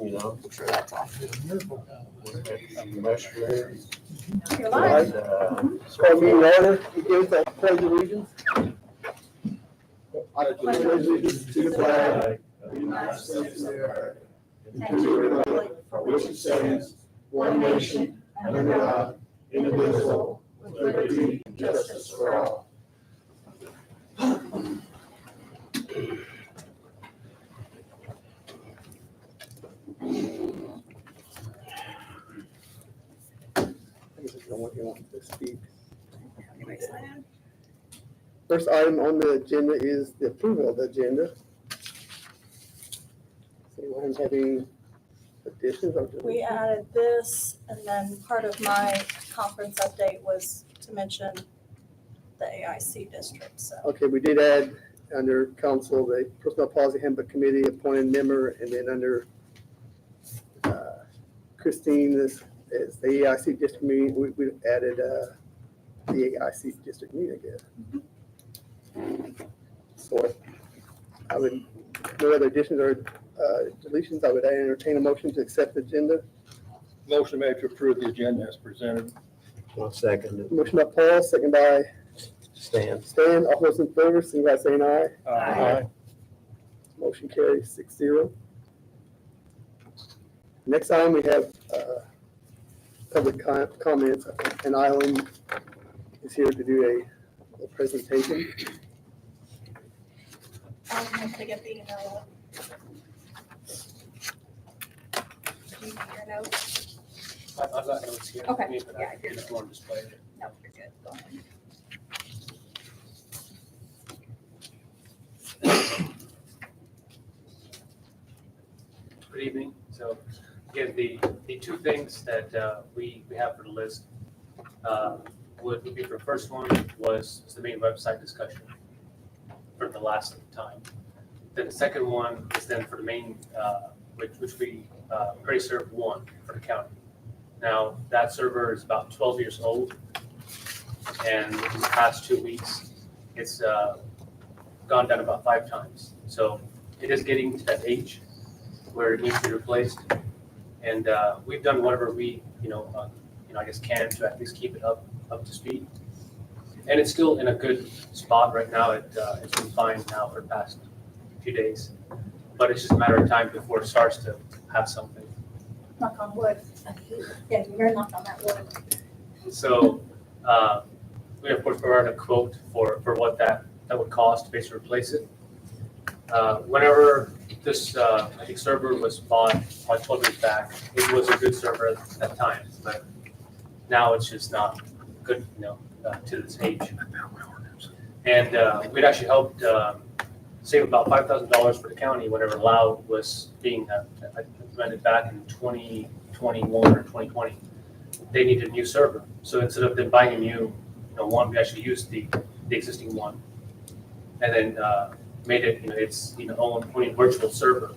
you know. I'm sure that's all. Commissioner. You're live. Call me in order. You give us a pledge of allegiance. I pledge allegiance to the flag of the United States of America, And to the republic for which it stands, one nation, under God, indivisible, with liberty and justice for all. to speak. First item on the agenda is the approval of the agenda. Does anyone have any additions? We added this, and then part of my conference update was to mention the AIC district, so. Okay, we did add under council, the Personnel Policy Handbook Committee appointed member, and then under Christine is the AIC district meeting, we added the AIC district meeting, I guess. So I would, no other additions or deletions, I would entertain a motion to accept the agenda. Motion made to approve the agenda as presented. I'll second it. Motion by Paul, second by Stan. Stan. All those in favor, signify by saying aye. Aye. Motion carries 6-0. Next item, we have public comments, and Island is here to do a presentation. I'm going to get the email. Do you need your notes? I've got notes here. Okay, But yeah, I if you're- just want to display it. No, you're good. Go ahead. Good evening. So again, the two things that we have for the list would be the first one was the main website discussion for the last time. Then the second one is then for the main, which we already served one for the county. Now, that server is about 12 years old, and in the past 2 weeks, it's gone down about 5 times. So it is getting to that age where it needs to be replaced. And we've done whatever we, I guess can to at least keep it up to speed. And it's still in a good spot right now. It's been fine now for the past few days. But it's just a matter of time before it starts to have something. Knock on wood. Yeah, you're knock on that wood. So we of course provided a quote for what that would cost to basically replace it. Whenever this I think server was bought like 12 years back, it was a good server at that time, but now it's just not good, to this age. And we'd actually helped save about $5,000 for the county whenever Lao was being implemented back in 2021 or 2020. They needed a new server, so instead of them buying a new one, we actually used the existing one, and then made it its own virtual server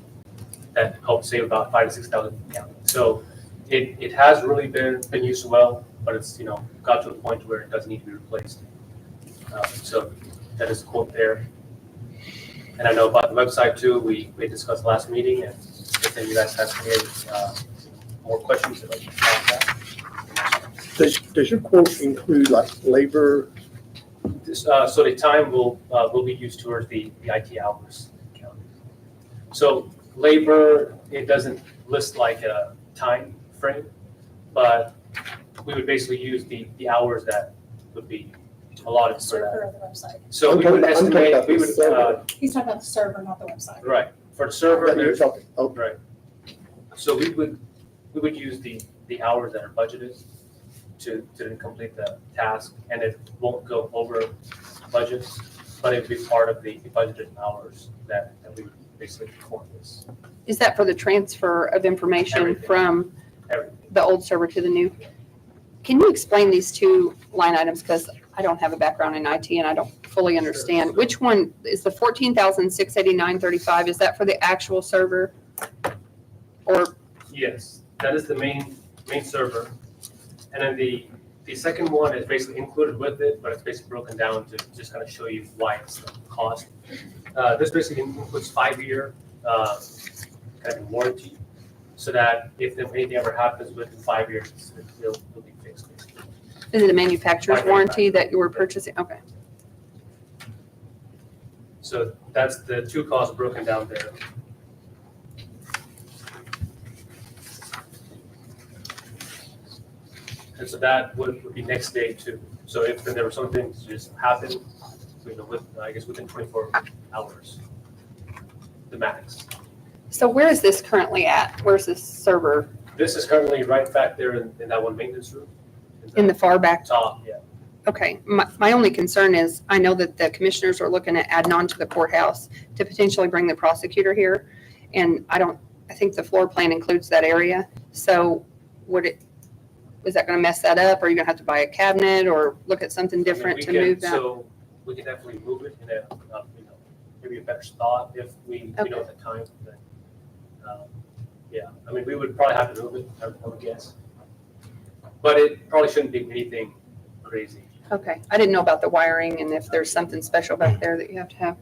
that helped save about $5,000 to $6,000 for the county. So it has really been used well, but it's got to a point where it does need to be replaced. So that is the quote there. And I know about the website too. We discussed last meeting, and if any of you guys have any more questions about that. Does your quote include like labor? So the time will be used towards the IT hours. So labor, it doesn't list like a time frame, but we would basically use the hours that would be allotted for Server that. of the website. So we would estimate, we would, He's talking about the server, not the website. right, for the server, That you're there's, talking, oh, right. So we would use the hours that are budgeted to complete the task, and it won't go over budget, but it would be part of the budgeted hours that we would basically record this. Is that for the transfer of information Everything. from Everything. the old server to the new? Can you explain these two line items? Because I don't have a background in IT and I don't fully understand. Which one is the $14,689.35? Is that for the actual server? Or, Yes, that is the main server. And then the second one is basically included with it, but it's basically broken down to just kind of show you why it's the cost. This basically includes 5-year kind of warranty. so that if anything ever happens within 5 years, it'll be fixed, basically. Is it a manufacturer's By warranty that you were purchasing? Okay. So that's the two costs broken down there. And so that would be next day too. So if there were something to just happen, I guess within 24 hours, the max. So where is this currently at? Where's this server? This is currently right back there in that one maintenance room. In the far back? Top, yeah. Okay, my only concern is, I know that the commissioners are looking at adding on to the courthouse to potentially bring the prosecutor here. And I think the floor plan includes that area. So is that gonna mess that up? Or are you gonna have to buy a cabinet or look at something different to move that? So we can definitely move it in a, maybe a better spot if we, at the time. But, yeah, I mean, we would probably have to move it, I would guess. But it probably shouldn't be anything crazy. Okay, I didn't know about the wiring and if there's something special back there that you have to have.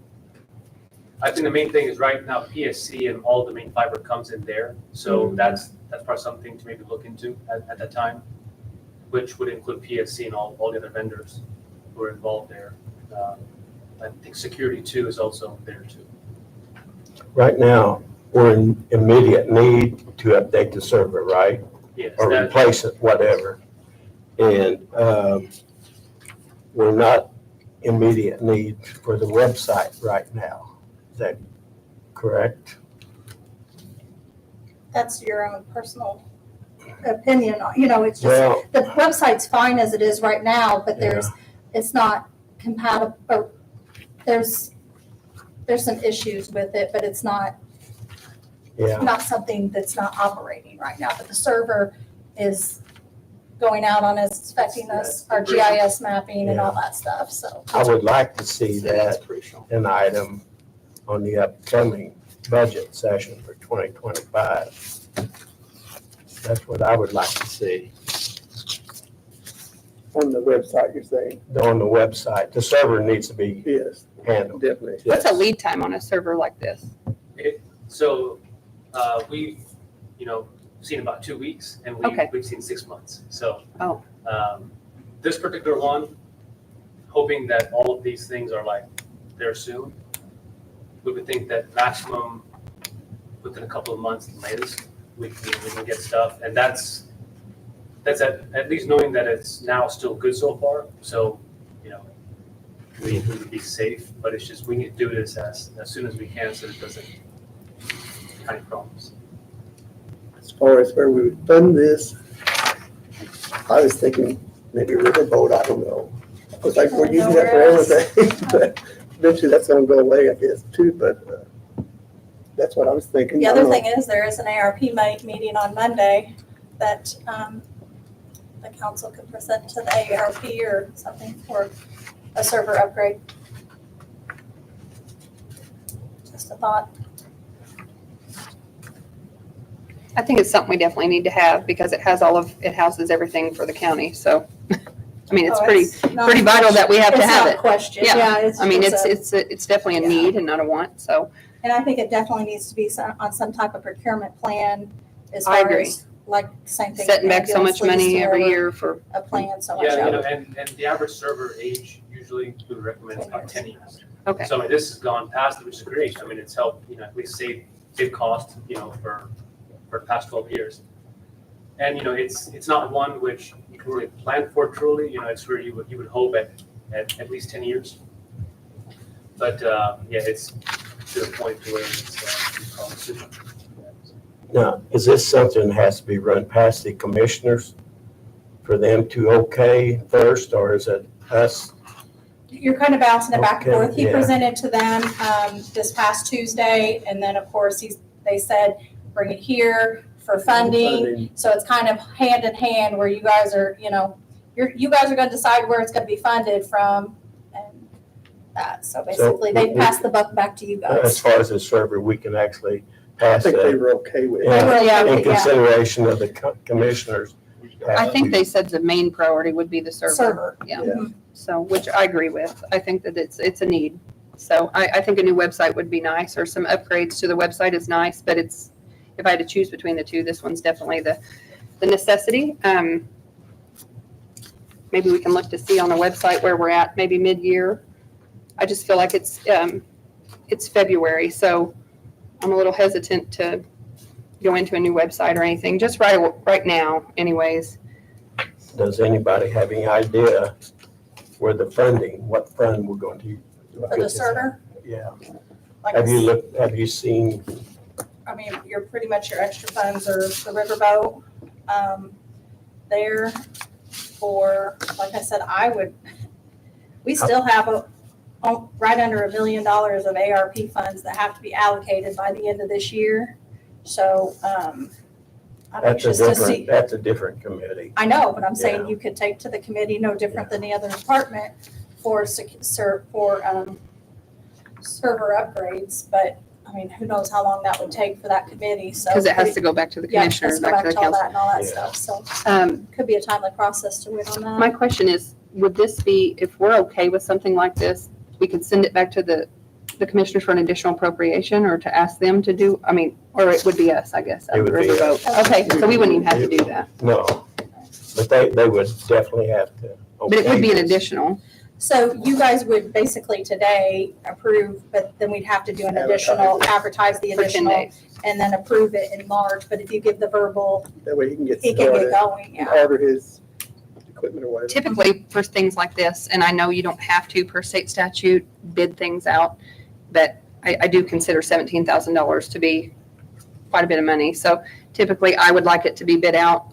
I think the main thing is right now PSC and all the main fiber comes in there. So that's probably something to maybe look into at that time, which would include PSC and all the other vendors who are involved there. I think security too is also there too. Right now, we're in immediate need to update the server, right? Yes, Or that, replace it, whatever. And we're not immediate need for the website right now. Is that correct? That's your own personal opinion, it's just, Well, the website's fine as it is right now, but it's not compatible, or there's some issues with it, but it's not something that's not operating right now, but the server is going out on us, it's affecting us, our GIS mapping and all that stuff, so. I would like to see that an item on the upcoming budget session for 2025. That's what I would like to see On the website, you're saying? on the website. The server needs to be Yes, handled. definitely. What's a lead time on a server like this? so we've, seen about 2 weeks and we've seen 6 months. So this particular one, hoping that all of these things are like there soon, we would think that maximum within a couple of months latest, we can get stuff. And that's at least knowing that it's now still good so far. So, we would be safe, but it's just, we need to do this as soon as we can so it doesn't have any problems. As far as where we would fund this, I was thinking maybe Riverboat, I don't know. I was like, we're using that for everything, but eventually that's gonna go away, I guess, too, but that's what I was thinking. The I other don't know. thing is, there is an ARP meeting on Monday that the council could present to the ARP or something for a server upgrade. Just a thought. I think it's something we definitely need to have because it houses everything for the county. So, I mean, it's pretty vital that we have to have it. It's not a question, Yeah. yeah. I mean, a- it's definitely a need and not a want. So And I think it definitely needs to be on some type of procurement plan as I far agree. as, like, same thing. setting back so much ambulance lease money or every whatever, year for, A plan, so much. Yeah, out. and the average server age usually we would recommend is about 10 years. okay. So I mean, this has gone past, which is great. I mean, it's helped, at least save cost, for the past 12 years. And, it's not one which you can really plan for truly, it's where you would hope at least 10 years. But, it's to the point to where it's probably soon. Now, is this something that has to be run past the commissioners for them to okay first, or is it us? You're kind of bouncing it back and Okay, forth. He yeah. presented to them this past Tuesday, and then, of course, they said, bring it here for funding. So it's kind of hand in hand where you guys are, you guys are gonna decide where it's gonna be funded from and that. So basically, they pass the buck back to you As guys. far as the server, we can actually I pass think they that were okay with it. Yeah. Yeah, in consideration of the commissioners. I think they said the main priority would be the server. Server. Yeah. Yeah. So, which I agree with. I think that it's a need. So I think a new website would be nice, or some upgrades to the website is nice, but if I had to choose between the two, this one's definitely the necessity. Maybe we can look to see on the website where we're at, maybe mid-year. I just feel like it's February, so I'm a little hesitant to go into a new website or anything, just right now anyways. Does anybody have any idea where the funding, what fund we're going to? For the server, Yeah. like, Have you seen, I mean, you're pretty much your extra funds are the riverboat, there. For, like I said, we still have right under $1 million of ARP funds that have to be allocated by the end of this year. So, I'm anxious to see. that's a different committee. I know, but I'm saying Yeah. you could take to the committee, no different than the other department for server upgrades, but I mean, who knows how long that would take for that committee, so. Because it has to go back to the Yeah, let's commissioners, go back to the all council. that and all that Yeah. stuff, so Um, could be a timely process to wait on that. My question is, would this be, if we're okay with something like this, we could send it back to the commissioners for an additional appropriation or to ask them to do, I mean, or it would be us, I guess. It would be us. Okay, so we wouldn't even have to do that. No, but they would definitely have to. But it would be an okay this. additional. So you guys would basically today approve, but then we'd have to do an additional, advertise the For 10 additional, days. and then approve it in March, but if you give the verbal, That way he can get he can get started, going, and yeah. order his equipment or whatever. Typically, for things like this, and I know you don't have to per state statute bid things out, but I do consider $17,000 to be quite a bit of money. So typically, I would like it to be bid out.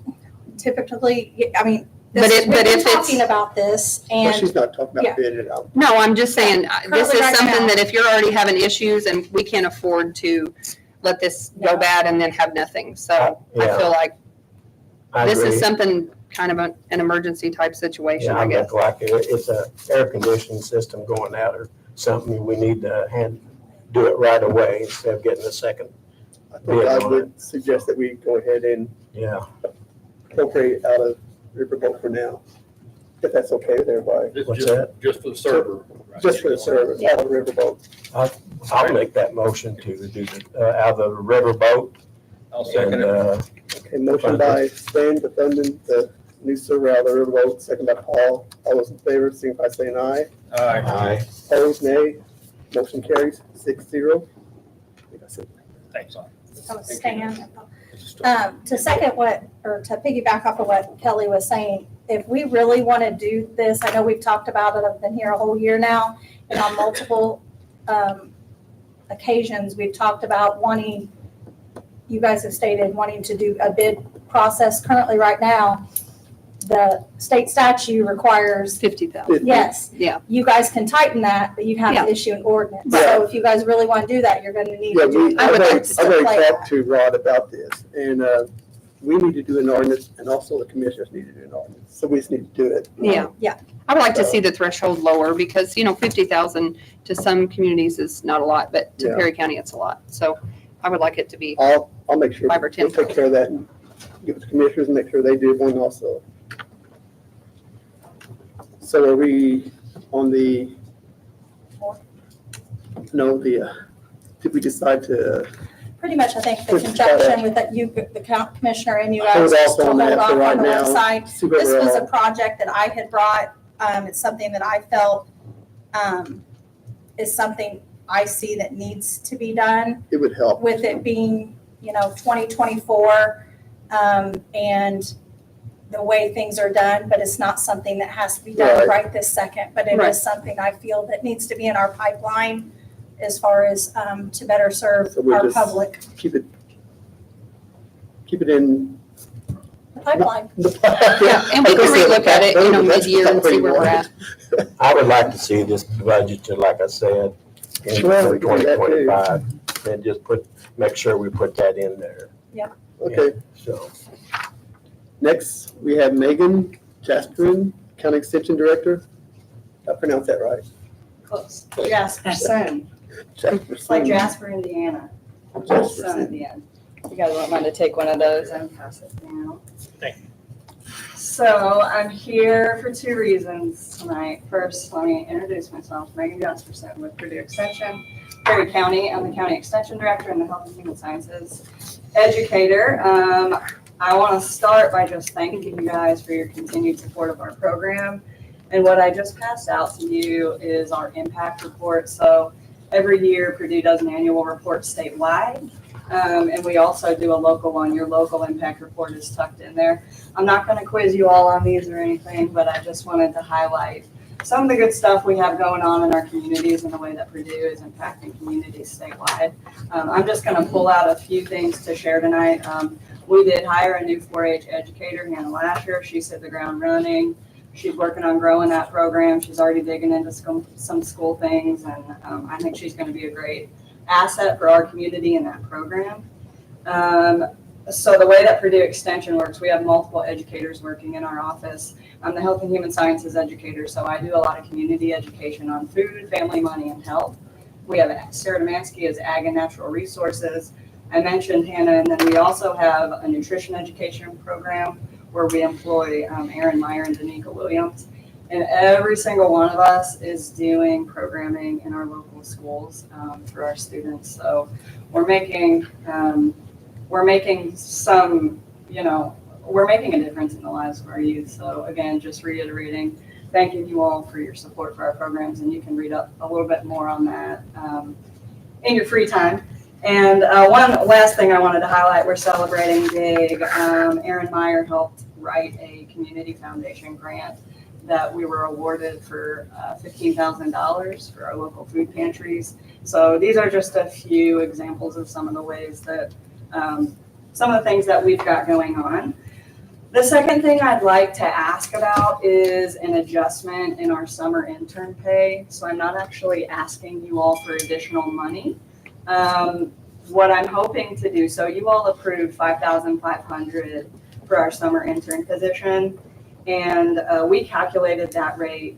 Typically, I mean, But we've if been it's- talking about this, Well, and she's not talking yeah. about bidding it out. No, I'm just saying, this Currently is right something now- that if you're already having issues and we can't afford to let this go No. bad and then have nothing. So I Yeah. feel like I this agree. is something kind of an emergency type situation, Yeah, I I guess. look like it's a air conditioning system going out or something. We need to do it right away instead of getting a second. I think I would suggest that we go ahead and Yeah, appropriate out of Riverboat for now, if that's okay with everybody. This is What's just- that? Just for the server. right? Just for the service, out of Riverboat. I'll make that motion to do out of the riverboat. I'll second And, it. Okay, motion by Stan to fund the new server out of the Riverboat, second by Paul. All those in favor, signify by saying aye. Aye. Aye. Opposed, nay. Motion carries 6-0. I think I said Thanks, Aye. so stand. It's a start. To second what, or to piggyback off of what Kelly was saying, if we really want to do this, I know we've talked about it, I've been here a whole year now, and on multiple occasions, we've talked about wanting, you guys have stated wanting to do a bid process currently right now. The state statute requires, 50,000. yes. Yeah. You guys can tighten that, but you have Yeah. to issue an ordinance. Yeah. So if you guys really want to do that, you're going to need Yeah, to do. I would like I've to already play talked to Rod about this, and we need to do an ordinance, and also the commissioners need to do an ordinance, so we just need to do it. Yeah. Yeah. I would like to see the threshold lower because, 50,000 to some communities is not a lot, but to Yeah. Perry County, it's a lot. So I would like it to be, I'll make sure, 5 or 10. we'll take care of that, and give it to commissioners, and make sure they do one also. So are we on the, no, did we decide to Pretty much, I think the Just conjunction with that, the commissioner and you guys. hold just off on to that hold for off right on the now? website. See where This we're was a at. project that I had brought, it's something that I felt, is something I see that needs to be done It would help. with it being, 2024, and the way things are done, but it's not something that has to be done Right. right this second, but it Right. is something I feel that needs to be in our pipeline as far as, to better serve So we'll our just- public. Keep it in. The pipeline. yeah, and we can relook at it, mid-year and see where we're at. I would like to see this budget, like I said, Well, for we can do that too. 2025. And just make sure we put that in there, Okay, so. Next, we have Megan Jasperin, County Extension Director. I pronounced that right. Close. Jasper, Son, Jasper. like Jasper, Indiana. Son at the end. You guys won't mind to take one of those and pass it down. Thank you. So I'm here for 2 reasons tonight. First, let me introduce myself, Megan Jasperson with Purdue Extension. Perry County. I'm the County Extension Director and the Health and Human Sciences Educator. I want to start by just thanking you guys for your continued support of our program. And what I just passed out to you is our impact report. So every year Purdue does an annual report statewide. And we also do a local one. Your local impact report is tucked in there. I'm not going to quiz you all on these or anything, but I just wanted to highlight some of the good stuff we have going on in our communities and the way that Purdue is impacting communities statewide. I'm just going to pull out a few things to share tonight. We did hire a new 4-H educator, Hannah Lasher. She's hit the ground running. She's working on growing that program. She's already digging into some school things, and I think she's going to be a great asset for our community in that program. So the way that Purdue Extension works, we have multiple educators working in our office. I'm the Health and Human Sciences educator, so I do a lot of community education on food, family, money, and health. We have Sarah Demansky as Ag and Natural Resources. I mentioned Hannah, and then we also have a nutrition education program where we employ Aaron Meyer and Danica Williams. And every single one of us is doing programming in our local schools for our students. So we're making some, we're making a difference in the lives of our youth. So again, just reiterating, thanking you all for your support for our programs, and you can read up a little bit more on that in your free time. And one last thing I wanted to highlight, we're celebrating big. Aaron Meyer helped write a community foundation grant that we were awarded for $15,000 for our local food pantries. So these are just a few examples of some of the ways that, some of the things that we've got going on. The second thing I'd like to ask about is an adjustment in our summer intern pay. So I'm not actually asking you all for additional money. What I'm hoping to do, so you all approved $5,500 for our summer intern position. And we calculated that rate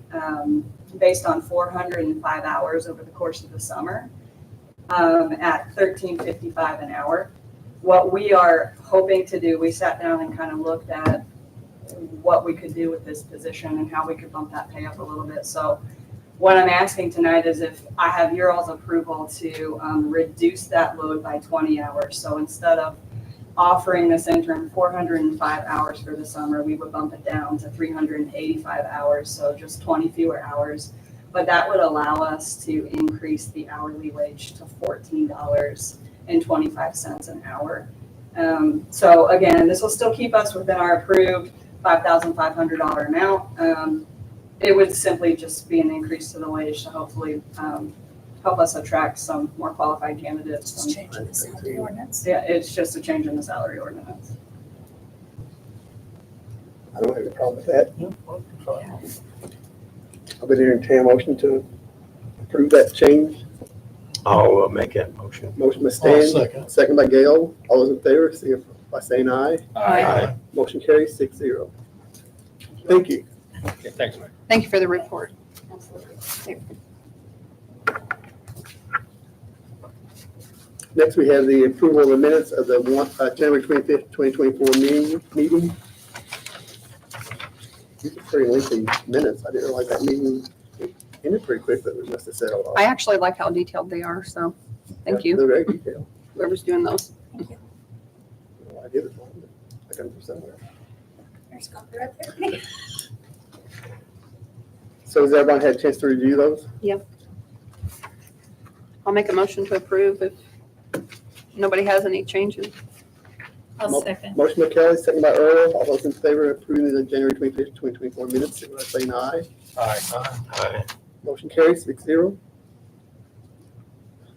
based on 405 hours over the course of the summer at $13.55 an hour. What we are hoping to do, we sat down and kind of looked at what we could do with this position and how we could bump that pay up a little bit. So what I'm asking tonight is if I have your all's approval to reduce that load by 20 hours. So instead of offering this intern 405 hours for the summer, we would bump it down to 385 hours, so just 20 fewer hours. But that would allow us to increase the hourly wage to $14.25 an hour. So again, this will still keep us within our approved $5,500 amount. It would simply just be an increase to the wage to hopefully help us attract some more qualified candidates. Just changing the salary ordinance. Yeah, it's just a change in the salary ordinance. I don't have a problem with that. I'll be entertaining a motion to approve that change. I'll make that motion. Motion by Stan, second by Gail. All those in favor, see if by saying aye. Aye. Motion carries 6-0. Thank you. Okay, thanks, Mike. Thank you for the report. Next, we have the approval of the minutes of the January 25th, 2024 meeting. These are pretty lengthy minutes. I didn't realize that meeting ended pretty quick, but we must have said a lot. I actually like how detailed they are, so thank you, They're very detailed. whoever's doing those. No idea this one, but I got them somewhere. There's a copy right there. So has everyone had a chance to review those? I'll make a motion to approve if nobody has any changes. I'll second. Motion by Kelly, second by Earl. All those in favor of approving the January 25th, 2024 minutes, signify by saying aye. Aye. Aye. Motion carries 6-0.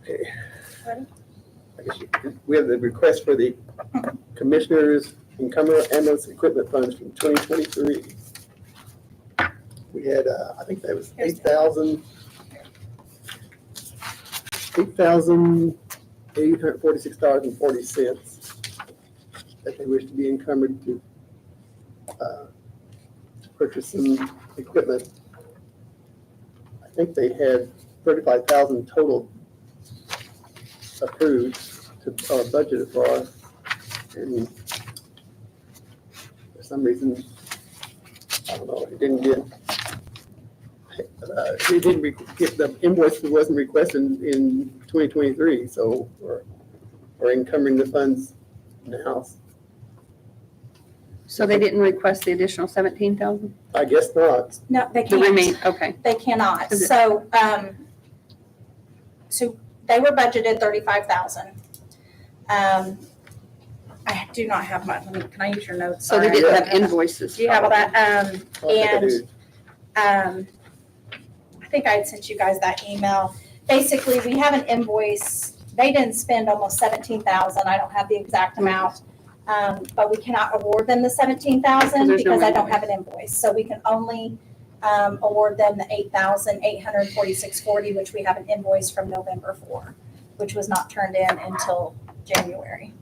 Okay. Ready? I guess we have the request for the Commissioners Encumbrance Ambulance Equipment Funds from 2023. We had, I think that was $8,846.40 that they wish to be encumbered to purchase some equipment. I think they had 35,000 total approved to budgeted for, and for some reason, I don't know, it didn't get He didn't get the invoice that wasn't requested in 2023, so we're encumbering the funds now. So they didn't request the additional 17,000? I guess not. No, they The can't. remain, okay. They cannot. Is it- So, so they were budgeted 35,000. I do not have my, can I use your notes? So they Sorry. didn't have invoices. Do you have all that? I think I do. I think I had sent you guys that email. Basically, we have an invoice. They didn't spend almost 17,000. I don't have the exact amount. But we cannot award them the 17,000 There's no because I don't have an invoice. So we can only award them the 8,846.40, which we have an invoice from November for, which was not turned in until January.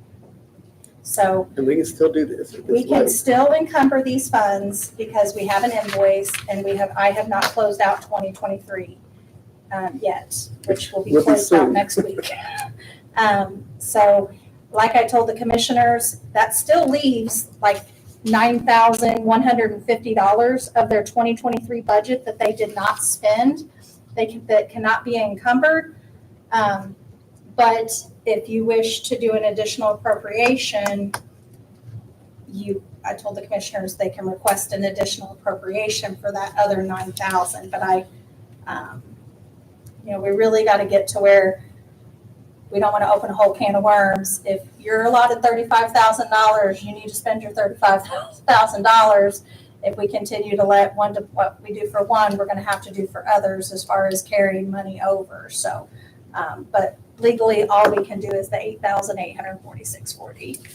So And we can still do this. we can still encumber these funds because we have an invoice and I have not closed out 2023 yet, which will be Will be closed out soon. next week. So like I told the commissioners, that still leaves like $9,150 of their 2023 budget that they did not spend. That cannot be encumbered. But if you wish to do an additional appropriation, I told the commissioners they can request an additional appropriation for that other 9,000, but we really got to get to where we don't want to open a whole can of worms. If you're allotted $35,000, you need to spend your $35,000. If we continue to let what we do for one, we're going to have to do for others as far as carrying money over. So, but legally, all we can do is the 8,846.40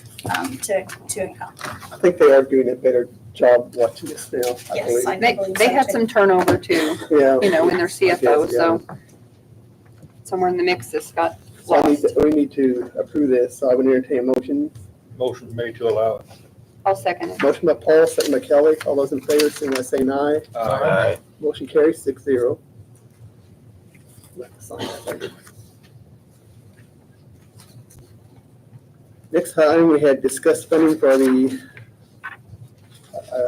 to encumber. I think they are doing a better job watching this now. I Yes, believe. I They, believe they so, had too. some turnover too, Yeah. in their CFO, Yes, yeah. so somewhere in the mix this got So lost. we need to approve this. So I would entertain a motion. Motion made to allow it. I'll second it. Motion by Paul, second by Kelly. All those in favor, signify by saying aye. Aye. Motion carries 6-0. Sign that later. Next item, we had discussed funding for the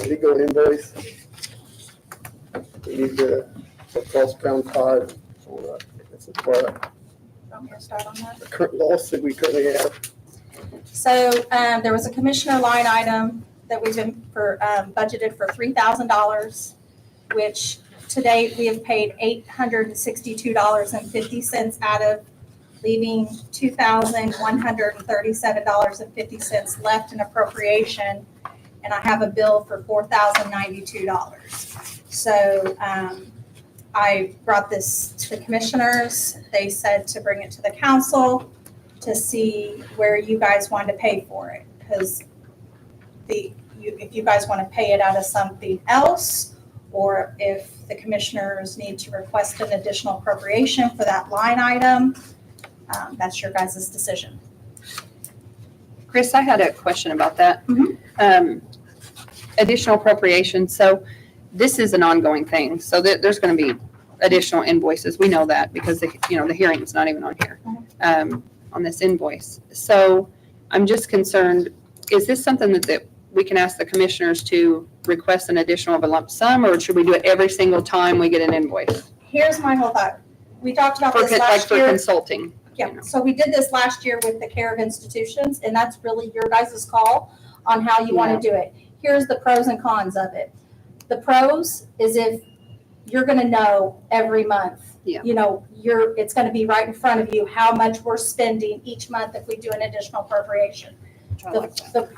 legal invoice. We need the false crown card for I'm going to start on that. the current lawsuit we currently have. So there was a commissioner line item that we've been budgeted for $3,000, which to date we have paid $862.50 out of, leaving $2,137.50 left in appropriation, and I have a bill for $4,092. So I brought this to the commissioners. They said to bring it to the council to see where you guys want to pay for it, because if you guys want to pay it out of something else, or if the commissioners need to request an additional appropriation for that line item, that's your guys' decision. Chris, I had a question about that. Additional appropriation, so this is an ongoing thing, so there's going to be additional invoices. We know that because the hearing's not even on here, on this invoice. So I'm just concerned, is this something that we can ask the commissioners to request an additional of a lump sum, or should we do it every single time we get an invoice? Here's my whole thought. We talked about this Like last for year. consulting? Yeah, so we did this last year with the care of institutions, and that's really your guys' call on how you want to do it. Here's the pros and cons of it. The pros is if you're going to know every month. Yeah. It's going to be right in front of you how much we're spending each month if we do an additional appropriation. The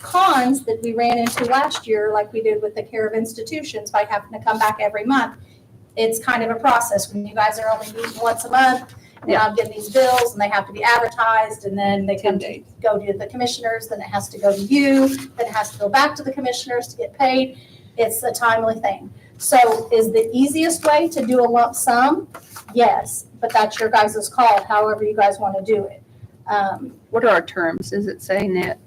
cons that we ran into last year, like we did with the care of institutions, by having to come back every month, it's kind of a process when you guys are only meeting once a month. And I'm getting these bills and they have to be advertised, and then they come 10 days. go to the commissioners, then it has to go to you, then it has to go back to the commissioners to get paid. It's a timely thing. So is the easiest way to do a lump sum? Yes, but that's your guys' call, however you guys want to do it. What are our terms? Is it saying that?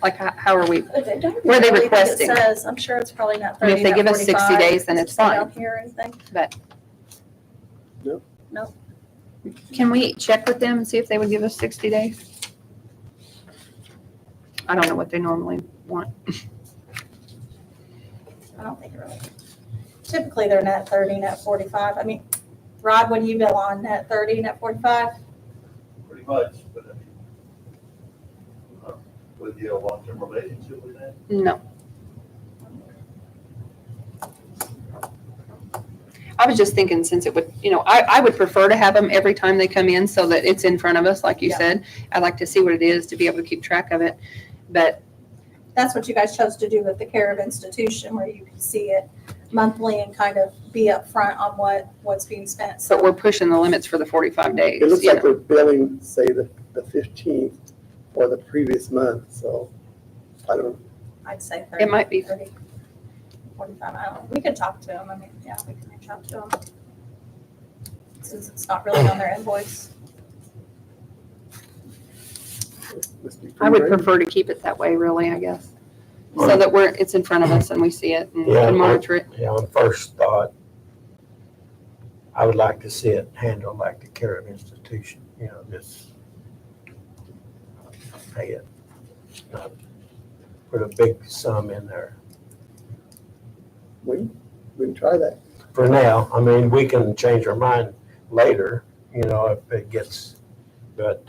Like, how are we? I don't Where are they really think requesting? It says, I'm sure it's probably not I mean, 30, if they not give us 60 45. days, then it's fine. Down here or anything. Can we check with them and see if they would give us 60 days? I don't know what they normally want. I don't think it really. typically they're net 30, net 45. I mean, Rod, what do you bill on, net 30, net 45? Pretty much, but I mean, with your long-term relationship with that, No. I was just thinking since it would, I would prefer to have them every time they come in so that it's in front of us, like you Yeah. said. I'd like to see what it is to be able to keep track of it. But That's what you guys chose to do with the care of institution, where you can see it monthly and kind of be upfront on what's being spent. but we're pushing the limits for the 45 days. It looks you like know. we're billing, say, the 15th for the previous month, so I don't, I'd say 30. It might be. 30, 45, I don't know. We could talk to them. I mean, yeah, we can reach out to them. Since it's not really on their invoice. must be I would pretty prefer to keep it that way, really, I guess. So that it's in front of us and we see it and Yeah, can monitor it. Yeah, on first thought, I would like to see it handled like the care of institution, just pay it. Not put a big sum in there. we can try that. For now, I mean, we can change our mind later, if it gets, but,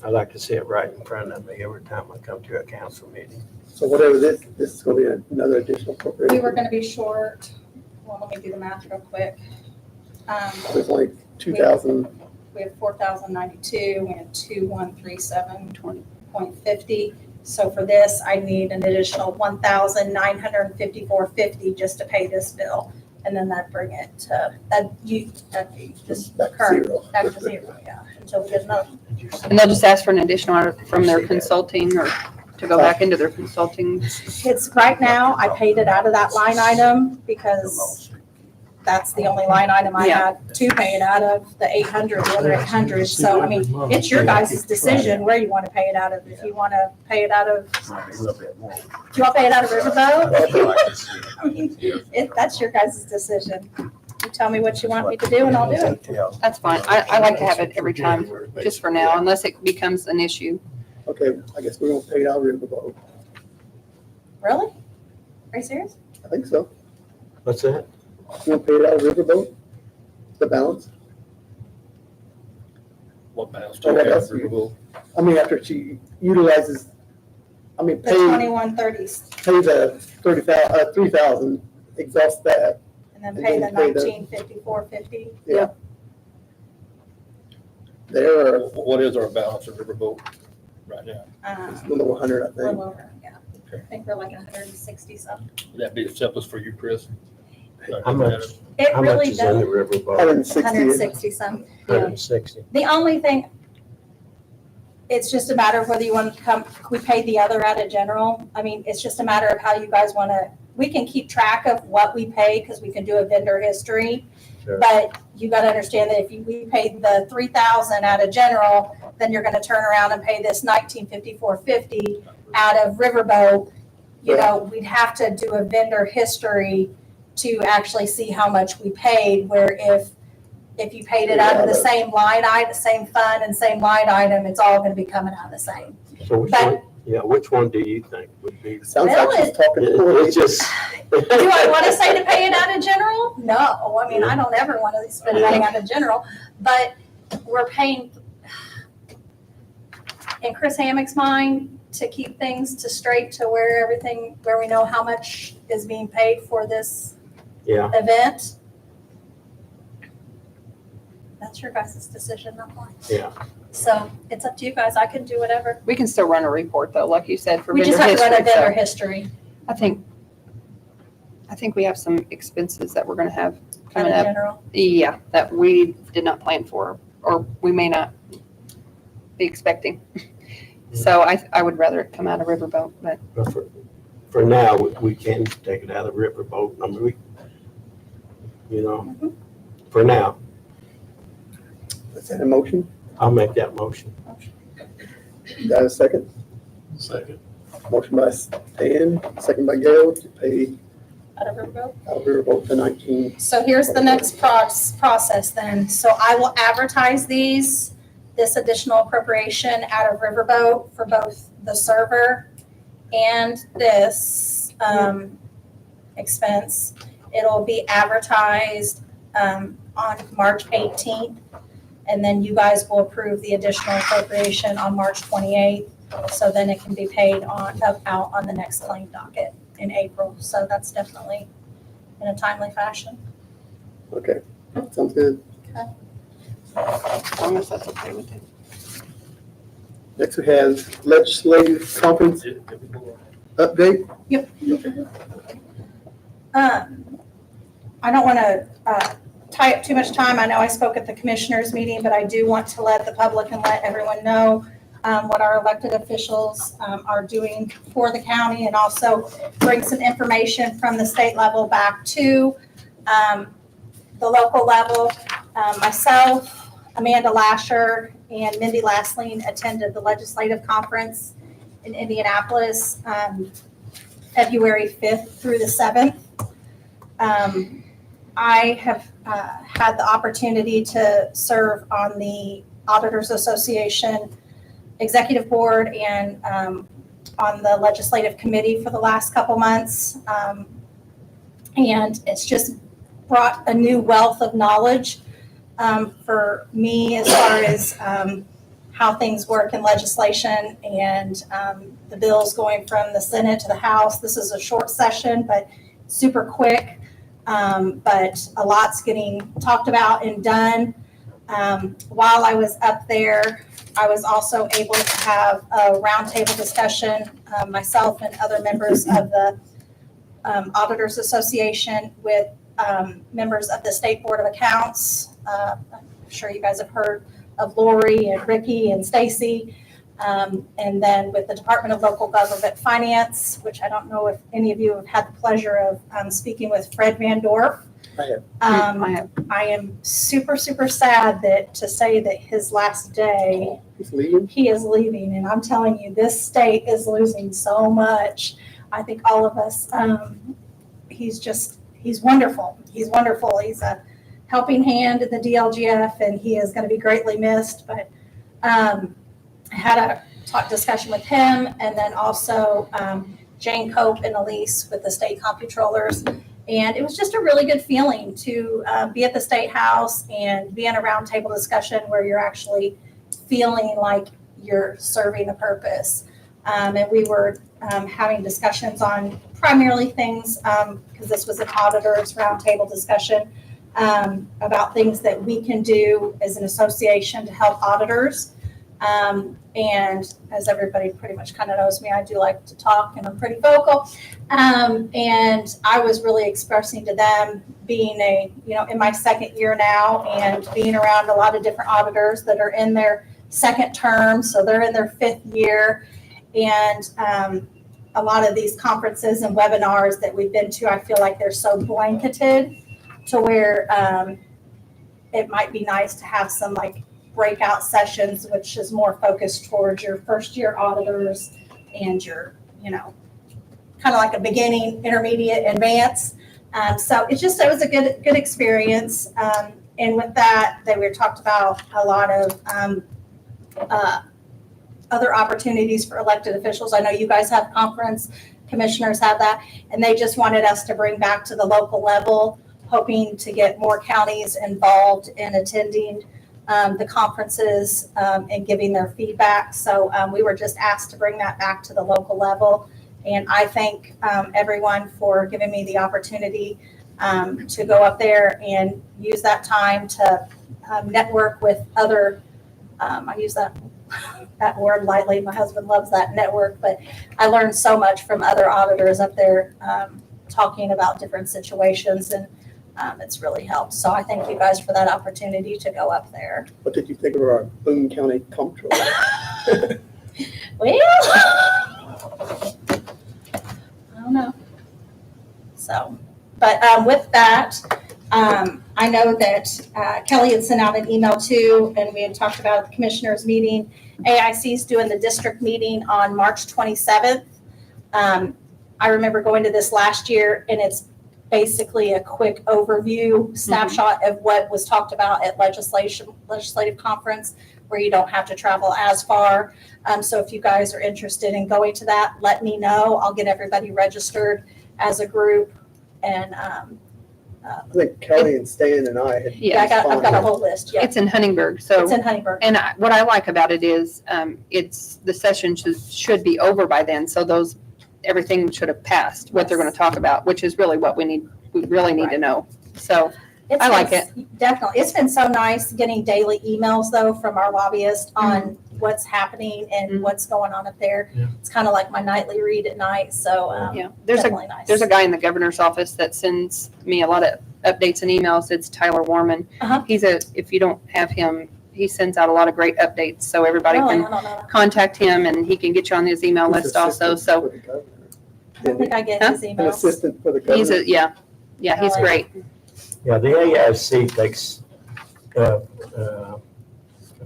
I like to see it right in front of me every time I come to a council meeting. So whatever this is gonna be another additional appropriation. We were gonna be short, well, let me do the math real quick. There's only 2,000, We have 4,092, we have 2,137.50. So for this, I need an additional 1,954.50 just to pay this bill. And then that'd bring it to, that'd be just back to current, zero. back to zero, yeah, until we get another. And they'll just ask for an additional from their consulting or to go back into their consulting. It's, right now, I paid it out of that line item because that's the only line item I Yeah. had to pay it out of, the 800, the other 800. So, I mean, it's your guys' decision where you want to pay it out of. If you want to pay it out of, do you want to pay it out of Riverboat? I mean, that's your guys' decision. You tell me what you want me to do and I'll do it. That's fine. I like to have it every time, just for now, unless it becomes an issue. Okay, I guess we're gonna pay it out of Riverboat. Really? Are you serious? I think so. What's that? We're gonna pay it out of Riverboat, the balance. What balance Oh, do what you have, else? Riverboat? I mean, after she utilizes, The pay 2130s the 3,000, exhaust that. and then And pay the then pay the- 1954.50. There, a What is our balance of Riverboat right now? little over 100, I A little think. over, yeah. I think we're like 160 something. Would that be the simplest for you, Chris? How much, It how much really is in the does, riverboat? 160. 160 some. 160. The only thing, it's just a matter of whether you want to come, we paid the other out of general. I mean, it's just a matter of how you guys want to, we can keep track of what we pay because we can do a vendor history. Sure. But you got to understand that if we paid the 3,000 out of general, then you're going to turn around and pay this 1954.50 out of Riverboat. We'd have to do a vendor history to actually see how much we paid, where if you paid it out of the same line item, same fund and same line item, it's all gonna be coming out of the same. So which But- one, which one do you think would be? Sounds like she's talking poorly. It's just. Do I want to say to pay it out of general? No, I mean, I don't ever want to spend money out of general, but we're paying, in Chris Hammock's mind, to keep things to straight to where we know how much is being paid for this Yeah, event. That's your guys' decision, not mine. yeah. So it's up to you guys. I can do whatever. We can still run a report though, like you said, for We vendor just have to run a history. vendor So history I think we have some expenses that we're gonna have out coming of up. general. Yeah, that we did not plan for, or we may not be expecting. So I would rather it come out of Riverboat, but But for now, we can take it out of the riverboat. I mean, for now, Is that a motion? I'll make that motion. Got a second? Second. Motion by Stan, second by Gail to pay Out of Riverboat. out of Riverboat to 19. So here's the next process then. So I will advertise this additional appropriation out of Riverboat for both the server and this. And expense. It'll be advertised on March 18th, and then you guys will approve the additional appropriation on March 28th. So then it can be paid out on the next claim docket in April. So that's definitely in a timely fashion. Okay, sounds good. As long as that's okay with you. Next we have legislative conference update. I don't want to tie up too much time. I know I spoke at the commissioners meeting, but I do want to let the public and let everyone know what our elected officials are doing for the county, and also bring some information from the state level back to the local level. Myself, Amanda Lasher, and Mindy Lastline attended the legislative conference in Indianapolis, February 5th through the 7th. I have had the opportunity to serve on the Auditors Association Executive Board and on the Legislative Committee for the last couple months. And it's just brought a new wealth of knowledge for me as far as how things work in legislation and the bills going from the Senate to the House. This is a short session, but super quick. But a lot's getting talked about and done. While I was up there, I was also able to have a roundtable discussion, myself and other members of the Auditors Association with members of the State Board of Accounts. I'm sure you guys have heard of Lori and Ricky and Stacy. And then with the Department of Local Government Finance, which I don't know if any of you have had the pleasure of speaking with Fred Van Dorf. I have. I am super, super sad to say that his last day, He's leaving. he is leaving. And I'm telling you, this state is losing so much. I think all of us, he's wonderful. He's wonderful. He's a helping hand in the DLGF, and he is going to be greatly missed. But I had a discussion with him, and then also Jane Cope and Elise with the state comptrollers. And it was just a really good feeling to be at the State House and be in a roundtable discussion where you're actually feeling like you're serving a purpose. And we were having discussions on primarily things, because this was an auditor's roundtable discussion, about things that we can do as an association to help auditors. And as everybody pretty much kind of knows me, I do like to talk and I'm pretty vocal. And I was really expressing to them, being in my second year now and being around a lot of different auditors that are in their second term. So they're in their fifth year. And a lot of these conferences and webinars that we've been to, I feel like they're so blanketed to where it might be nice to have some breakout sessions, which is more focused towards your first year auditors and your, kind of like a beginning, intermediate, advanced. So it was a good experience. And with that, we talked about a lot of other opportunities for elected officials. I know you guys have conference, commissioners have that, and they just wanted us to bring back to the local level, hoping to get more counties involved in attending the conferences and giving their feedback. So we were just asked to bring that back to the local level. And I thank everyone for giving me the opportunity to go up there and use that time to network with other, I use that word lightly. My husband loves that, network, but I learned so much from other auditors up there talking about different situations, and it's really helped. So I thank you guys for that opportunity to go up there. What did you think of our Boone County comptroller? Well, I don't know. So, but with that, I know that Kelly had sent out an email too, and we had talked about at the commissioners meeting. AIC is doing the district meeting on March 27th. I remember going to this last year, and it's basically a quick overview snapshot of what was talked about at legislative conference, where you don't have to travel as far. So if you guys are interested in going to that, let me know. I'll get everybody registered as a group And, I think Kelly and Stan and I had. yeah, I've got a whole list, yeah. It's in Huntingburg, It's so, in Huntingburg. and what I like about it is, the session should be over by then, so everything should have passed, what they're gonna talk about, which is really what we really need to know. So, It's I like been- Definitely. It's been so nice getting daily emails though from our lobbyists on what's happening and Mhm. what's going on up there. Yeah. It's kind of like my nightly read at night, so yeah, there's a definitely nice. There's a guy in the governor's office that sends me a lot of updates and emails. It's Tyler Warman. Uh-huh. If you don't have him, he sends out a lot of great updates, so everybody Really? can I don't know. contact him and he can get you on his email He's list also, assistant so for the governor. I don't think I get Huh? his An emails. assistant for the he's governor. he's Really? great. Yeah, the AIC takes a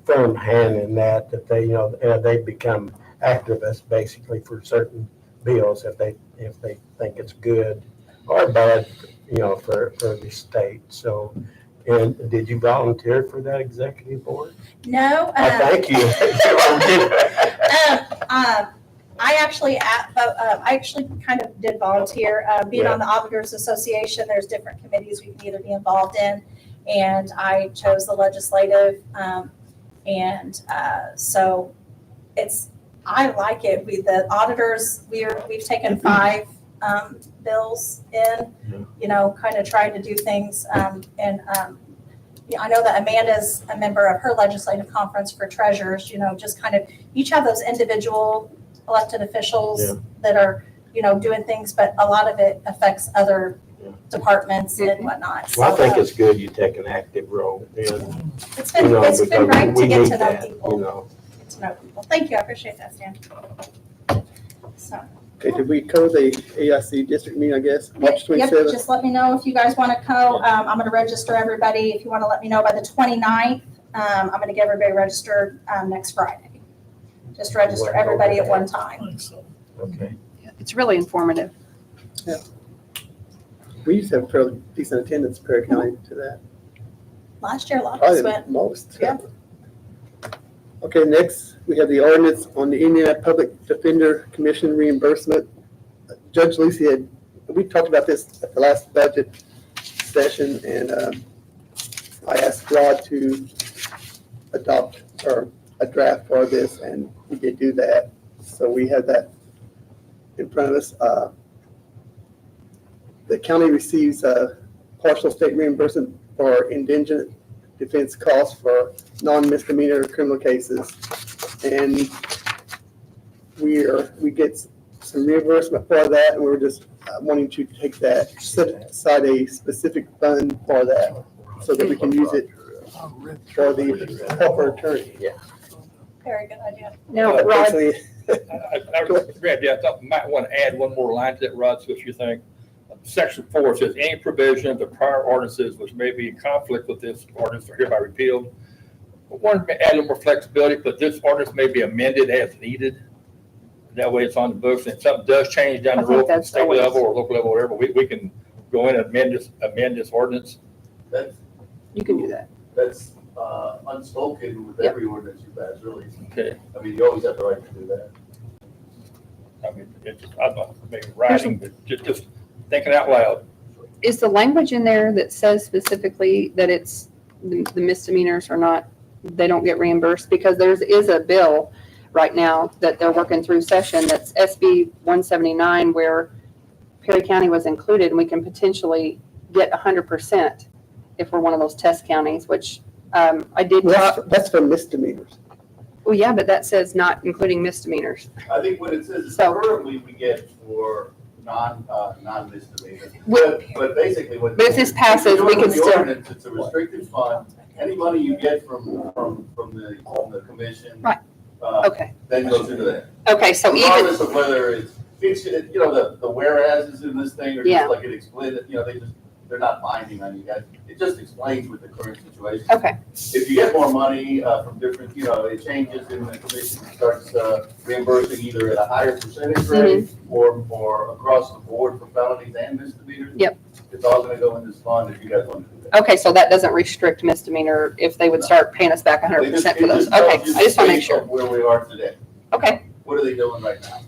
firm hand in that they, they become activists basically for certain bills if they think it's good or bad, for the state. So, and did you volunteer for that executive board? No. I thank you. I actually kind of did volunteer, being on the Auditors Association, there's different committees we can either be involved in. And I chose the legislative, so I like it. The auditors, we've taken 5 bills in, kind of trying to do things, yeah, I know that Amanda's a member of her legislative conference for treasurers, just kind of, each have those individual elected officials Yeah. that are, doing things, but a lot of it affects other departments and whatnot. Well, I think So, it's good you take an active role in, it's been because great to we get need to know that, people, get to know people. Thank you, I appreciate that, Stan. So, Okay, did we cover the AIC district meeting, I guess, March yep, 27th? just let me know if you guys want to go. I'm going to register everybody. If you want to let me know by the 29th, I'm going to get everybody registered next Friday. Just register everybody at one time. okay. It's really informative. We used to have fairly decent attendance in Perry County to that. Last year, a lot of us Probably went. most. Yeah. Okay, next, we have the ordinance on the Indiana Public Defender Commission reimbursement. Judge Lucy we talked about this at the last budget session, and I asked Rod to adopt a draft for this, and he did do that. So we have that in front of us. The county receives a partial state reimbursement for indigent defense costs for non-misdemeanor criminal cases. And we get some reimbursement for that, and we're just wanting to take that, set aside a specific fund for that, so that we can use it for the proper attorney. Very good idea. Now, Rod, Basically, Randy, I thought we might want to add one more line to that, Rod, so what you think. Section 4 says, any provision of the prior ordinances which may be in conflict with this ordinance are hereby repealed. We wanted to add a little more flexibility, but this ordinance may be amended as needed. That way it's on the books, and if something does change down I the think road, from that's state always- level or local level, whatever, we can go in and amend this ordinance. That's, you can do that. that's unspoken with Yep. every ordinance you pass, really. Okay. I mean, you always have the right to do that. I mean, it's just, I'm not maybe writing, but just thinking out loud. Is the language in there that says specifically that it's the misdemeanors are not, they don't get reimbursed? Because there is a bill right now that they're working through session that's SB 179 where Perry County was included, and we can potentially get 100% if we're one of those test counties, which I did talk, that's for misdemeanors. well, yeah, but that says not including misdemeanors. I think what it says is So- currently we get for non-misdemeanor. With- But basically what. But if this passes, we can With the still- ordinance, it's a restricted fund. Any money you get from the commission. Right. Okay, Then goes into that. okay, so even, Regardless of whether it's, the whereases in this thing are Yeah. just like it explained, they're not binding on you guys. It just explains with the current situation. okay, If you get more money from different, it changes in the commission, starts reimbursing either at a higher percentage rate or across the board for felonies and misdemeanors. Yep. It's all gonna go in this fund if you guys want to do that. okay, so that doesn't restrict misdemeanor if they would start paying us back 100% for those. It just tells Okay, you I just want to make based on sure. Where we are today. Okay, What are they doing right now?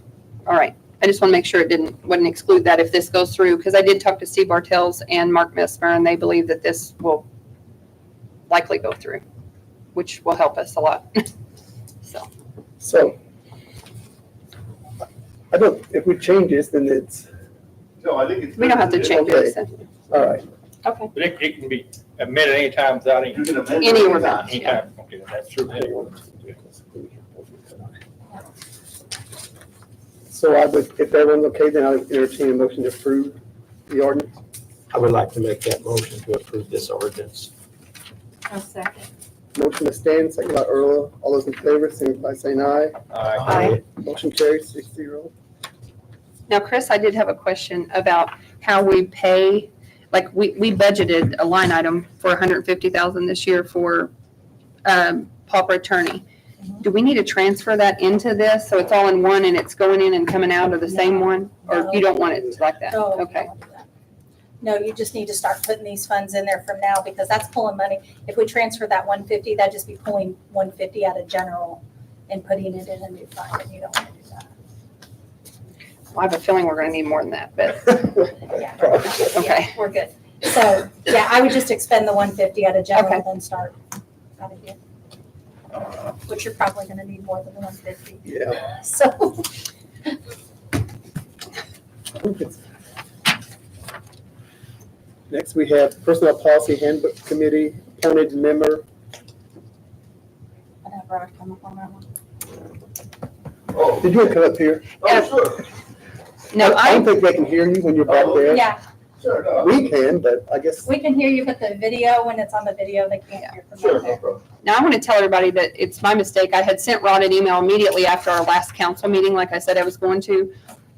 all right. I just want to make sure wouldn't exclude that if this goes through, because I did talk to Steve Bartels and Mark Mesmer, and they believe that this will likely go through, which will help us a lot. So, So, I don't, if we change this, then it's, No, I think it's. we don't have to change Okay. it. all right. Okay. But it can be amended anytime without any, You can amend it Any anytime. ordinance. anytime. Okay, that's true. Any ordinance. So I would, if everyone's okay, then I would entertain a motion to approve the ordinance. I would like to make that motion to approve this ordinance. A second. Motion to stand, second by Earl. All those in favor, signify by saying aye. Aye. Motion carries 6-0. Now, Chris, I did have a question about how we pay, like, we budgeted a line item for $150,000 this year for pauper attorney. Do we need to transfer that into this, so it's all in one and it's going in and coming out of the same one? Or you don't want it like that? No, Okay. No, you just need to start putting these funds in there from now because that's pulling money. If we transfer that 150, that'd just be pulling 150 out of general and putting it in a new fund, and you don't want to do that. Well, I have a feeling we're going to need more than that, but, Yeah. okay. Yeah, we're good. So, yeah, I would just expend the 150 out of general Okay. and then start out of here. Which you're probably gonna need more than the 150, Yeah. so. Next, we have Personnel Policy Handbook Committee, appointed member. I'd have Rod come up on that one. Oh, Did you come up here? oh, sure, No, I don't I, think they can hear you when you're back there. Yeah, sure, no. We can, but I guess, we can hear you, but the video, when it's on the video, they can't hear from Sure, up no there. problem. now I want to tell everybody that it's my mistake. I had sent Rod an email immediately after our last council meeting, like I said I was going to.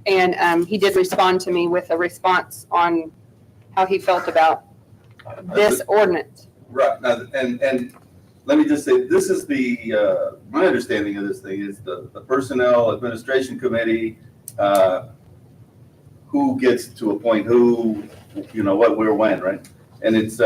And he did respond to me with a response on how he felt about this ordinance. Right, now, and let me just say, this is my understanding of this thing is the Personnel Administration Committee, who gets to appoint who, what, where, when, right? And it's,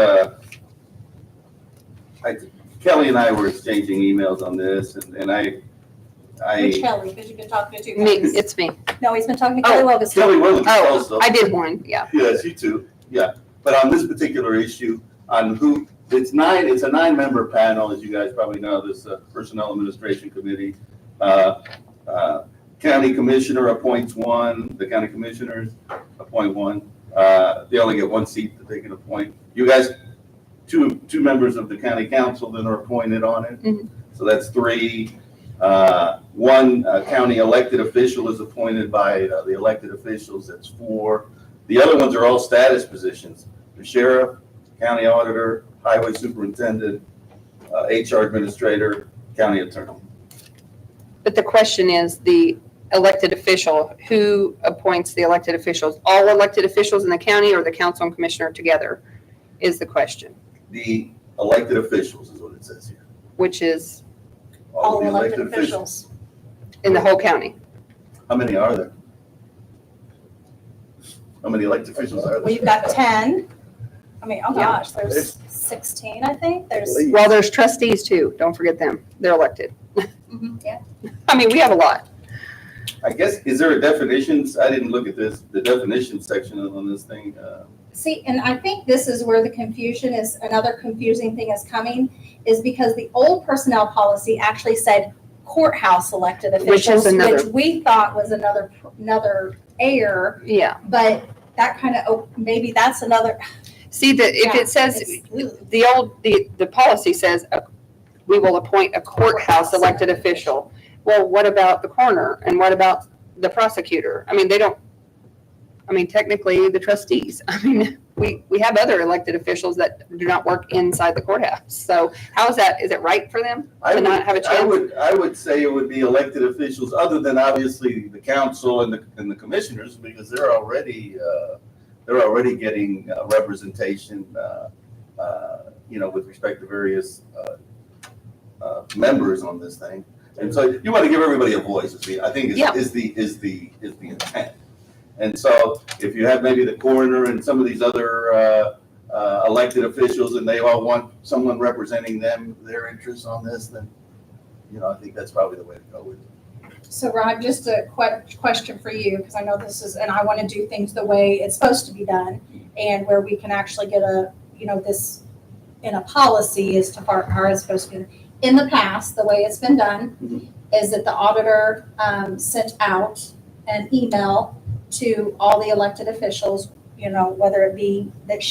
Kelly and I were exchanging emails on this, and Which Kelly, because you've been talking to two Me, Kellys. it's me. No, he's been talking to Kelly Wilgus. Kelly Willis Oh, also. I did one, yeah. Yes, you too, yeah. But on this particular issue, on who, it's a 9-member panel, as you guys probably know, this Personnel Administration Committee. County Commissioner appoints one, the county commissioners appoint one. They only get one seat that they can appoint. You guys, two members of the county council then are appointed on it. Mhm. So that's 3. One county elected official is appointed by the elected officials, that's 4. The other ones are all status positions. The sheriff, county auditor, highway superintendent, HR administrator, county attorney. But the question is, the elected official, who appoints the elected officials? All elected officials in the county or the council and commissioner together is the question, The elected officials is what it says here. which is All the elected officials. in the whole county. How many are there? How many elected officials are there? Well, you've got 10. I mean, oh Yeah. gosh, there's 16, I think. There's, Please. Well, there's trustees too. Don't forget them. They're elected. yeah. I mean, we have a lot. I guess, is there a definitions? I didn't look at this, the definition section on this thing. See, and I think this is where the confusion is, another confusing thing is coming, is because the old personnel policy actually said courthouse elected Which is officials, another- which we thought was another error, Yeah. but that kind of, maybe that's another. See, if Yeah, it says, it's- the policy says, we will appoint a courthouse elected official. Well, what about the coroner? And what about the prosecutor? I mean, technically the trustees. I mean, we have other elected officials that do not work inside the courthouse. So how is that, is it right for them I to would- not have a chance? I would say it would be elected officials, other than obviously the council and the commissioners, because they're already getting representation, with respect to various members on this thing. And so you want to give everybody a voice, I think Yeah. is the intent. And so if you have maybe the coroner and some of these other elected officials and they all want someone representing them, their interests on this, then, I think that's probably the way to go with it. So Rod, just a question for you, because I know this is, and I want to do things the way it's supposed to be done, and where we can actually get this in a policy as to how it's supposed to be. In the past, the way it's been done is that the auditor sent out an email to all the elected officials, whether it be that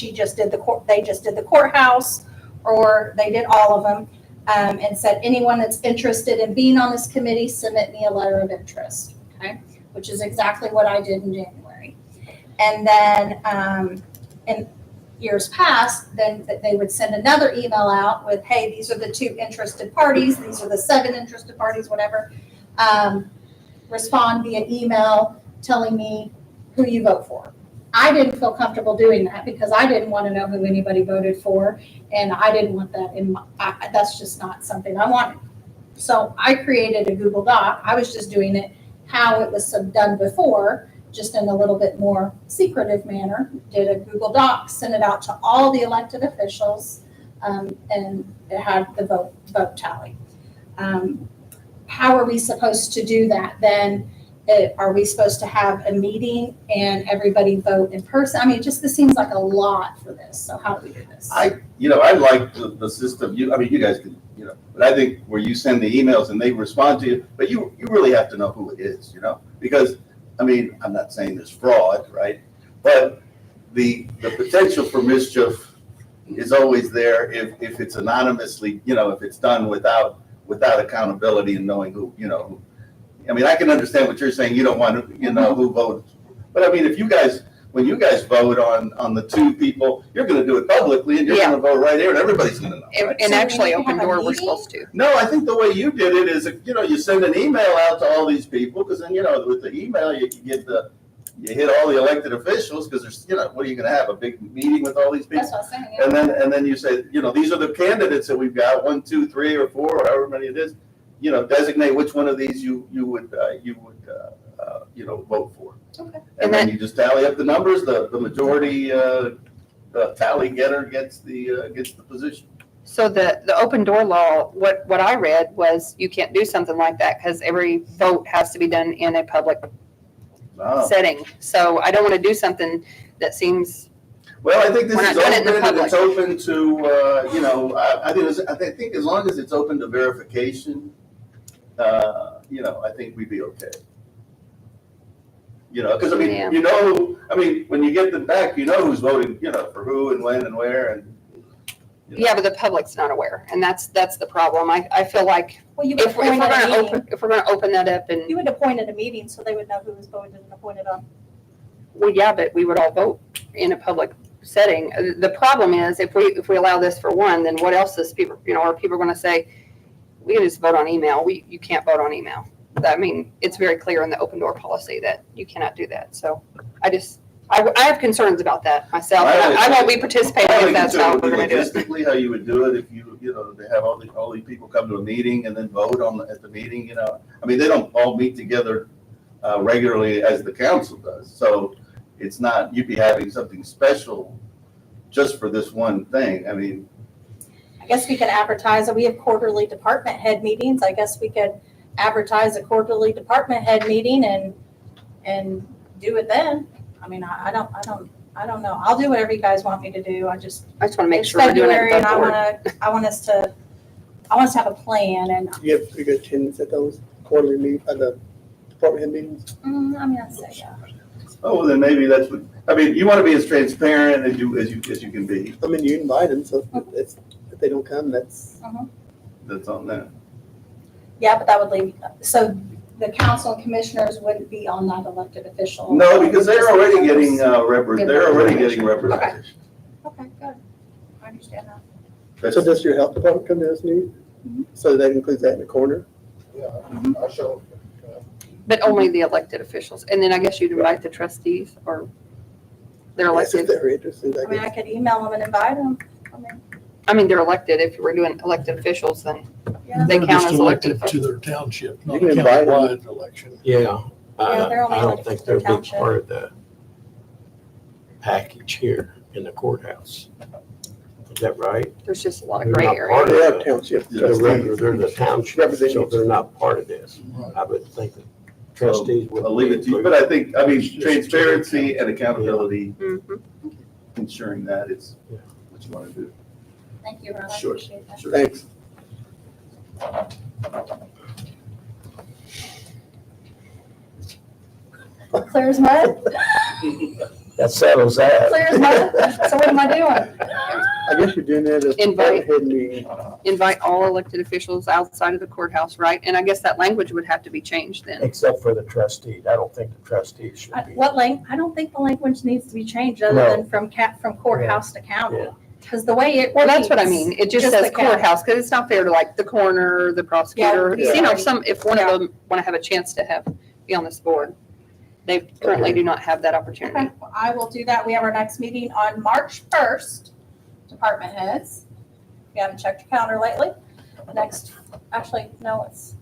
they just did the courthouse, or they did all of them, and said, anyone that's interested in being on this committee, submit me a letter of interest, okay? Which is exactly what I did in January. And then, in years past, then they would send another email out with, hey, these are the 2 interested parties, these are the 7 interested parties, whatever. Respond via email telling me who you vote for. I didn't feel comfortable doing that because I didn't want to know who anybody voted for, and I didn't want that that's just not something I wanted. So I created a Google Doc. I was just doing it how it was done before, just in a little bit more secretive manner. Did a Google Doc, sent it out to all the elected officials, and it had the vote tally. How are we supposed to do that then? Are we supposed to have a meeting and everybody vote in person? I mean, this seems like a lot for this. So how do we do this? I like the system, you guys can, but I think where you send the emails and they respond to you, but you really have to know who it is, because, I'm not saying there's fraud, right? But the potential for mischief is always there if it's anonymously, if it's done without accountability and knowing who. I can understand what you're saying. You don't want to, who voted. But if when you guys vote on the 2 people, you're going to do it publicly and you're going to vote right here and everybody's going to know. Right? And So actually, we need to open have a door, we're meeting? supposed to. No, I think the way you did it is, you send an email out to all these people because then, with the email, you hit all the elected officials because there's, what are you going to have? A big meeting with all these people? That's what I was saying. Yeah. And then you say, these are the candidates that we've got, 1, 2, 3, or 4, or however many it is. Designate which one of these you would vote for. Okay. And then you just tally up the numbers. The majority tally getter gets the position. So the open door law, what I read was you can't do something like that because every vote has to be done in a public Wow. setting. So I don't want to do something that seems, Well, I think this We're is not doing it in the open, and it's public. open to, I think as long as it's open to verification, I think we'd be okay. Because Yeah. when you get them back, who's voting, for who and when and where and. yeah, but the public's not aware. And that's the problem. I feel like Well, you would if we're appoint at a going to meeting. if we're going to open that up and, You would appoint at a meeting so they would know who was voted and appointed on. well, yeah, but we would all vote in a public setting. The problem is if we allow this for one, then what else is people, are people going to say, we can just vote on email. You can't vote on email. It's very clear in the open door policy that you cannot do that. So I have concerns about that myself. I won't be participating if that's how we're going to do it. Logistically, how you would do it if they have all these people come to a meeting and then vote at the meeting, they don't all meet together regularly as the council does. So it's not, you'd be having something special just for this one thing. I guess we could advertise, we have quarterly department head meetings. I guess we could advertise a quarterly department head meeting and do it then. I don't know. I'll do whatever you guys want me to do. I just want to make it's sure we're doing it February and above board. I want us to have a plan and, You have pretty good attendance at those quarterly the department head meetings? I'd say, yeah. Oh, well, then maybe that's what, you want to be as transparent as you can be. You invite them, so if they don't come, that's. That's on them. Yeah, but that would leave, so the council and commissioners wouldn't be on that elected official. No, because they're already getting, Good they're already representation. getting representation. Okay, good. I understand that. So does your health department come to this meeting? So that includes that in the corner? Yeah, I show. But only the elected officials. And then I guess you'd invite the trustees or they're Yes, if elected. they're interested, I I guess. could email them and invite them. They're elected. If we're doing elected officials, then Yeah. they They're count just as elected elected to officials. their township, You not a can invite them. countywide election. Yeah, Yeah, they're only I don't elected think to they're a the big township. part of the package here in the courthouse. Is that right? There's just a lot of They're gray not area. part of They are the- township They're trustees. the township, so they're not part of this. I would think the trustees would. I'll leave it to you, but I think, transparency and accountability, Mhm. ensuring that is what you want to do. Thank you, Ron, I Sure. appreciate that. Sure. Thanks. Clear as mud, That settles that. clear as mud. So what am I doing? I guess you're doing that as a Invite. head meeting. Invite all elected officials outside of the courthouse, right? And I guess that language would have to be changed then. Except for the trustees. I don't think the trustees should be. I don't think the language needs to be changed other No. than from courthouse to county. Yeah. Because the way it. Well, that's what I reads, mean. It just Just says the county. courthouse, because it's not fair to like the coroner, the prosecutor. Yeah. You know, if one of them want to have a chance to be on this board, they currently do not have that opportunity. Okay, well, I will do that. We have our next meeting on March 1st, department heads. If you haven't checked your calendar lately, actually, no, it's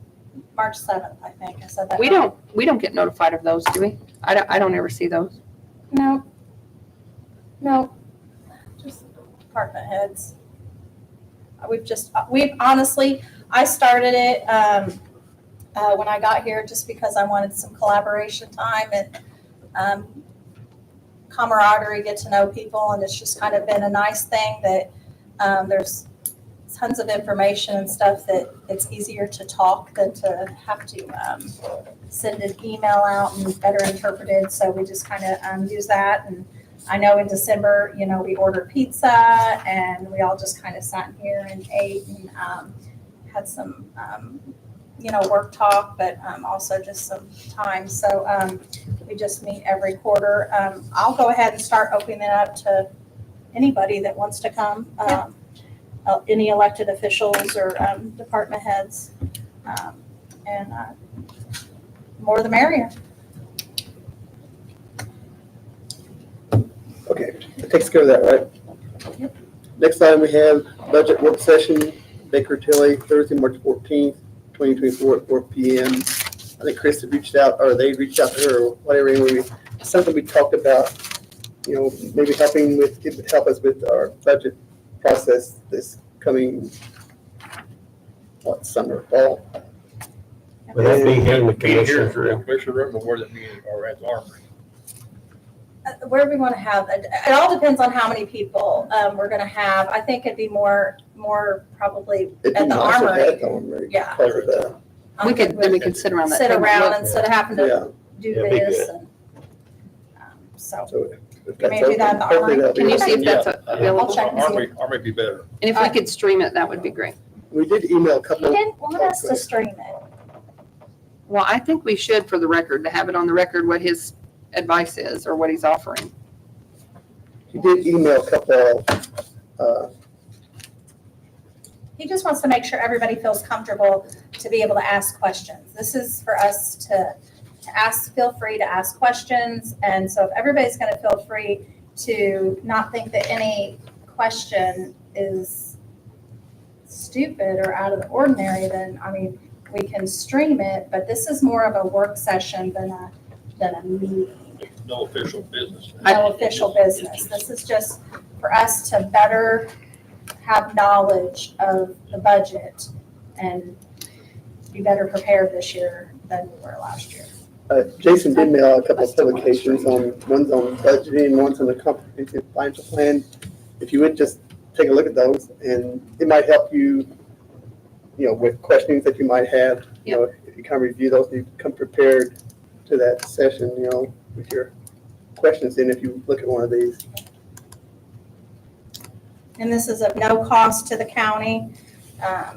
March 7th, I think. I said that. We wrong. don't get notified of those, do we? I don't ever see those. No. No, just department heads. We've honestly, I started it, when I got here, just because I wanted some collaboration time and, camaraderie, get to know people, and it's just kind of been a nice thing that, there's tons of information and stuff that it's easier to talk than to have to, send an email out and better interpreted, so we just kind of, use that. And I know in December, we ordered pizza and we all just kind of sat here and ate and, had some, work talk, but, also just some time. So, we just meet every quarter. I'll go ahead and start opening it up to anybody that wants to come. Any elected officials or, department heads. And, more the merrier. Okay, that takes care of that, right? Yep. Next item we have budget work session, Baker Tilly, Thursday, March 14th, 2024 at 4 PM. I think Chris had reached out, or they reached out to her, or whatever, anyway, something we talked about, maybe help us with our budget process this coming, summer, fall? Would that be here in the Being here commissioner's for the room? commissioner room or where that meeting or at the armory. Where we want to have it, it all depends on how many people, we're gonna have. I think it'd be more probably It'd be at the nice to armory. have the armory Yeah. because of that. Then we could sit around that Sit table. around Look. instead of having to Yeah, do Yeah, be this good. and, so. so if Can we that's do that open, at the hopefully armory? that'll be Can you see if open. that's Yeah. available? I'll check and see. Armory be better. And if we could stream it, that would be great. We did email a He couple. didn't want us to stream it. Well, I think we should, for the record, to have it on the record what his advice is or what he's offering. He did email a couple, He just wants to make sure everybody feels comfortable to be able to ask questions. This is for us to feel free to ask questions. And so if everybody's going to feel free to not think that any question is stupid or out of the ordinary, then, we can stream it, but this is more of a work session than a meeting. No official business. No official business. This is just for us to better have knowledge of the budget and be better prepared this year than we were last year. Jason did mail a couple of publications one's on budgeting, one's on the comprehensive financial plan. If you would just take a look at those, and it might help you, with questions that you might have, if you kind of review those, you come prepared to that session, with your questions in if you look at one of these. And this is of no cost to the county at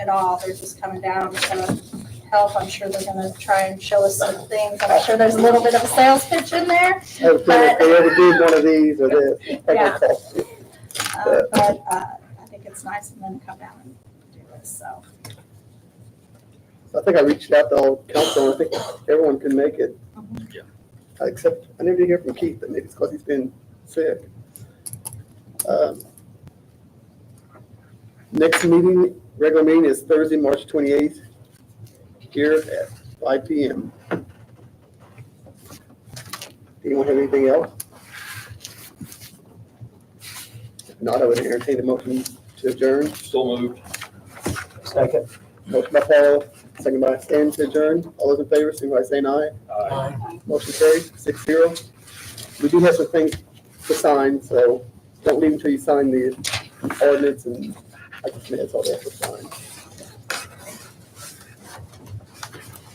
all. They're just coming down to help. I'm sure they're going to try and show us some things. I'm sure there's a little bit of a sales pitch in there. If they ever did one of these or this, it's probably Yeah. gonna cost you. But I think it's nice of them to come down and do this, so. I think I reached out to all council, and I think everyone can make it. Yeah. Except, I never did hear from Keith, but maybe it's because he's been sick. Next meeting, regular meeting is Thursday, March 28th, here at 5 PM. Anyone have anything else? Not, I would entertain the motion to adjourn. Still moved. Second. Motion by Paul, second by Stan to adjourn. All those in favor, signify by saying aye. Motion carried, 6-0. We do have some things to sign, so don't leave until you sign the ordinance and I just minutes all they have to sign.